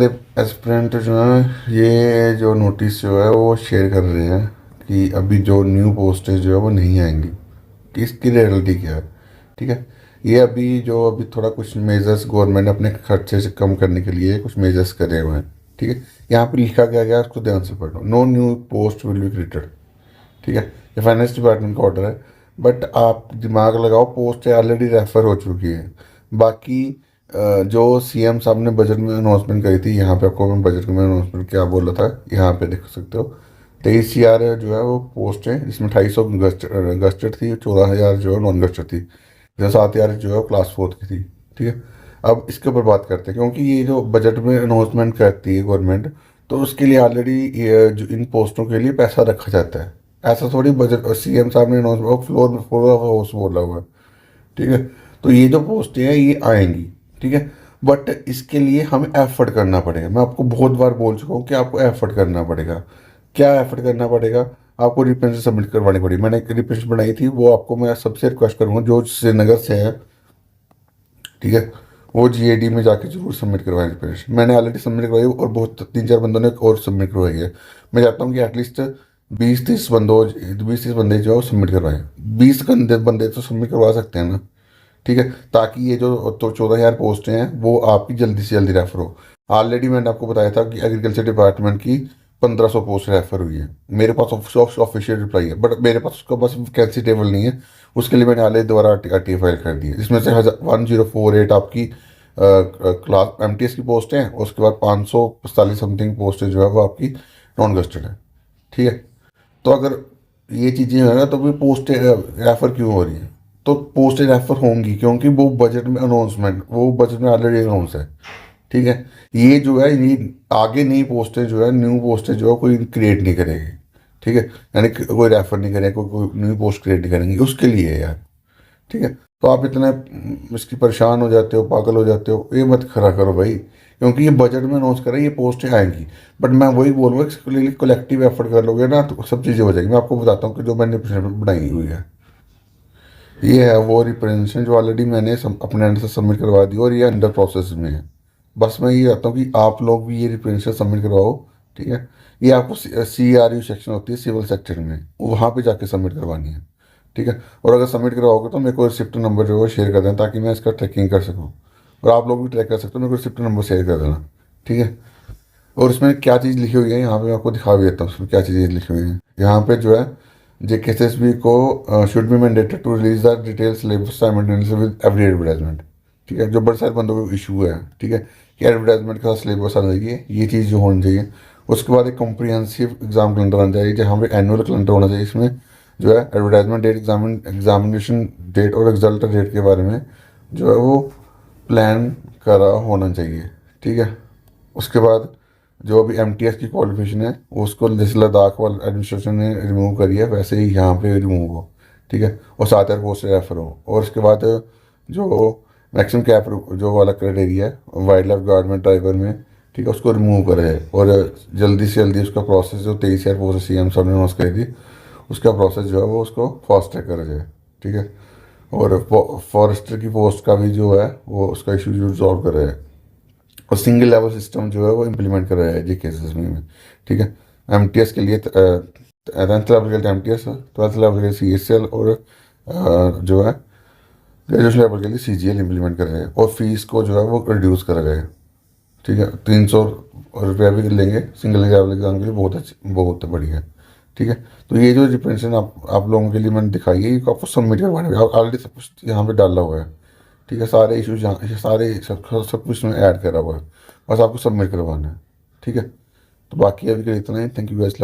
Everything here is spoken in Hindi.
एस्पिरेंट जो है ये जो नोटिस जो है वो शेयर कर रहे हैं कि अभी जो न्यू पोस्टेज जो है वो नहीं आएंगी कि इसकी रियलिटी क्या है। ठीक है, ये अभी थोड़ा कुछ मेजर्स गवर्नमेंट ने अपने खर्चे से कम करने के लिए कुछ मेजर्स करे हुए हैं। ठीक है, यहाँ पे लिखा गया है उसको ध्यान से पढ़ो। No new post will be created. ठीक है, ये फाइनेंस डिपार्टमेंट का ऑर्डर है। बट आप दिमाग लगाओ, पोस्ट ऑलरेडी रेफर हो चुकी है। बाकी जो सीएम साहब ने बजट में अनाउंसमेंट करी थी, यहाँ पे आपको मैं बजट में अनाउंसमेंट क्या बोला था यहाँ पे देख सकते हो। 23 CR जो है वो पोस्ट है, जिसमें 250 गस्टेड थी, 14,000 जो है नॉन गस्टेड थी, जैसे 7,000 जो है वो क्लास 4 की थी। ठीक है, अब इसके ऊपर बात करते हैं, क्योंकि ये जो बजट में अनाउंसमेंट करती है गवर्नमेंट, तो उसके लिए ऑलरेडी जो इन पोस्टों के लिए पैसा रखा जाता है। ऐसा थोड़ी बजट सीएम साहब ने अनाउंसमेंट फ्लोर ऑफ हाउस बोला हुआ है। ठीक है, तो ये जो पोस्टें हैं ये आएंगी। ठीक है, बट इसके लिए हमें एफर्ट करना पड़ेगा। मैं आपको बहुत बार बोल चुका हूँ कि आपको एफर्ट करना पड़ेगा। क्या एफर्ट करना पड़ेगा? आपको रिप्रेजेंट सबमिट करवानी पड़ेगी। मैंने एक रिप्रेजेंट बनाई थी, वो आपको मैं सबसे रिक्वेस्ट करूँगा जो श्रीनगर से है। ठीक है, वो जीएडी में जाके जरूर सबमिट करवाएं रिप्रेजेंट। मैंने ऑलरेडी सबमिट करवाई और बहुत 3-4 बंदों ने और सबमिट करवाई है। मैं चाहता हूँ कि एटलीस्ट 20-30 बंदे जो है सबमिट करवाएं। 20 बंदे तो सबमिट करवा सकते हैं ना। ठीक है, ताकि ये जो तो 14,000 पोस्टें हैं वो आपकी जल्दी से जल्दी रेफर हो। ऑलरेडी मैंने आपको बताया था कि एग्रीकल्चर डिपार्टमेंट की 1,500 पोस्ट रेफर हुई है। मेरे पास ऑफिशियल रिप्लाई है, बट मेरे पास उसका बस वैकेंसी टेबल नहीं है। उसके लिए मैंने ऑलरेडी दोबारा आरटी फाइल कर दी है, जिसमें से 1048 आपकी क्लास एमटीएस की पोस्ट हैं, और उसके बाद 545 समथिंग पोस्ट जो है वो आपकी नॉन गस्टेड है। ठीक है, तो अगर ये चीज़ें हैं ना, तो भी पोस्टें रेफर क्यों हो रही हैं? तो पोस्टें रेफर होंगी क्योंकि वो बजट में ऑलरेडी अनाउंस है। ठीक है, ये जो है ये आगे नई पोस्टें जो है न्यू पोस्टें जो है कोई क्रिएट नहीं करेगी। ठीक है, यानी कि कोई रेफर नहीं करेगा, कोई न्यू पोस्ट क्रिएट नहीं करेंगे उसके लिए यार। ठीक है, तो आप इतना इसकी परेशान हो जाते हो, पागल हो जाते हो, ये मत खड़ा करो भाई, क्योंकि ये बजट में अनाउंस करें ये पोस्टें आएंगी। बट मैं वही बोलूँगा, इसके लिए कलेक्टिव एफर्ट कर लोगे ना तो सब चीज़ें हो जाएगी। मैं आपको बताता हूँ कि जो मैंने बनाई हुई है, ये है वो रिप्रेजेंटेशन जो ऑलरेडी मैंने अपने एंड से सबमिट करवा दी और ये अंडर प्रोसेस में है। बस मैं ये चाहता हूँ कि आप लोग भी ये रिप्रेजेंटेशन सबमिट करवाओ। ठीक है, ये आपको CRU सेक्शन होती है सिविल सेक्टर में, वहाँ पे जाके सबमिट करवानी है। ठीक है, और अगर सबमिट करवाओगे तो मेरे को रिसिप्ट नंबर जो है वो शेयर कर देना, ताकि मैं इसका ट्रैकिंग कर सकूँ। और आप लोग भी ट्रैक कर सकते हो, मेरे को रिसिप्ट नंबर शेयर कर देना। ठीक है, और इसमें क्या चीज़ लिखी हुई है यहाँ पे मैं आपको दिखा भी देता हूँ, उसमें क्या चीज़ें लिखी हुई हैं। यहाँ पे जो है JKSSB को should be mandated to release the detail syllabus simultaneously with every advertisement. ठीक है, जो बड़े सारे बंदों को इशू है। ठीक है, कि एडवर्टाइजमेंट का सिलेबस आना चाहिए, ये चीज़ जो होनी चाहिए। उसके बाद एक कॉम्प्रिहेंसिव एग्जाम कैलेंडर आना चाहिए, जहाँ पे एनुअल कैलेंडर होना चाहिए। इसमें जो है एडवर्टाइजमेंट डेट, एग्जामिनेशन डेट और रिजल्ट डेट के बारे में जो है वो प्लान करा होना चाहिए। ठीक है, उसके बाद जो अभी MTS की क्वालिफिकेशन है वो उसको जैसे लद्दाख वाला एडमिनिस्ट्रेशन ने रिमूव करी है, वैसे ही यहाँ पे रिमूव हो। ठीक है, और 7,000 पोस्ट रेफर हो। और उसके बाद जो मैक्सिमम कैप जो वाला क्राइटेरिया है वाइल्ड लाइफ गार्ड में ड्राइवर में, ठीक है, उसको रिमूव करा जाए। और जल्दी से जल्दी उसका प्रोसेस जो 23,000 पोस्ट CM साहब ने अनाउंस करी थी, उसका प्रोसेस जो है वो उसको फास्ट ट्रैक करा जाए। ठीक है, और फॉरेस्टर की पोस्ट का भी जो है वो उसका इशू रिजॉल्व कर रहा है। और सिंगल लेवल सिस्टम जो है वो इम्प्लीमेंट कर रहा है JKSSB में। ठीक है, MTS के लिए 10th लेवल के लिए MTS, 12th लेवल के लिए CSL, और जो है ग्रेजुएशन लेवल के लिए CGL इम्प्लीमेंट कर रहे हैं। और फीस को जो है वो रिड्यूस कर रहे हैं। ठीक है, 300 रुपया भी लेंगे सिंगल लेवल एग्जाम के लिए, बहुत अच्छी बहुत बढ़िया। ठीक है, तो ये जो रिप्रेजेंटेशन आप लोगों के लिए मैंने दिखाई है, ये आपको सबमिट करवाने ऑलरेडी सब कुछ यहाँ पे डाला हुआ है। ठीक है, सारे इशूज यहाँ सारे सब कुछ में ऐड करा हुआ है, बस आपको सबमिट करवाना है। ठीक है, तो बाकी अभी के लिए इतना ही। Thank you guys.